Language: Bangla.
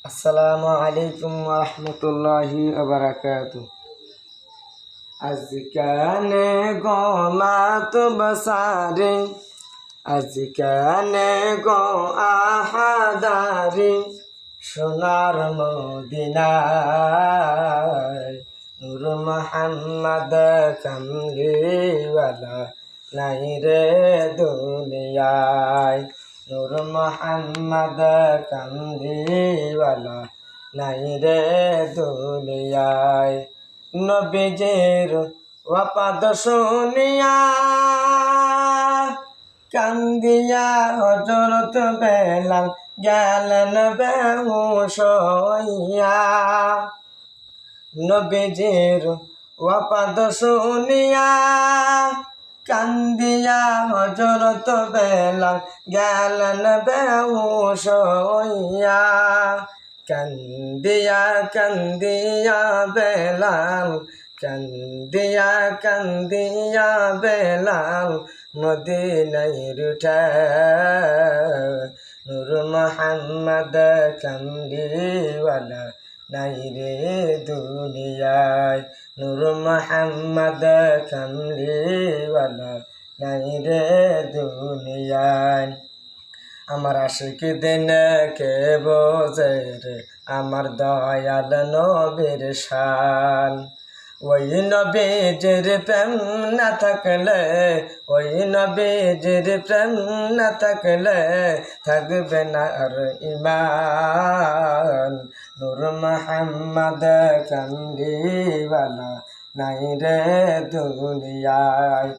আসসালামু আলাইকুম ওয়া রাহমাতুল্লাহি ওয়া বারাকাতুহু। আজকানে গোমাত বসারে, আজকানে গো আহাদারে, সোনার মদিনায় নূর মুহাম্মদ কামলিওয়ালা নাই রে দুনিয়ায়। নূর মুহাম্মদ কামলিওয়ালা নাই রে দুনিয়ায়। নবীজির ওয়াপাদ শুনিয়া কান্দিয়া হযরত বেলাল গেলেন বেহুশ হইয়া। নবীজির ওয়াপাদ শুনিয়া কান্দিয়া হযরত বেলাল গেলেন বেহুশ হইয়া। কান্দিয়া কান্দিয়া বেলাল, কান্দিয়া কান্দিয়া বেলাল মদিনায় উঠে। নূর মুহাম্মদ কামলিওয়ালা নাই রে দুনিয়ায়। নূর মুহাম্মদ কামলিওয়ালা নাই রে দুনিয়ায়। আমার আশিক দিন কে বোঝে রে আমার দয়াল নবীর শান। ওই নবীজির প্রেম না থাকলে, ওই নবীজির প্রেম না থাকলে থাকবে না আর ঈমান। নূর মুহাম্মদ কামলিওয়ালা নাই রে দুনিয়ায়।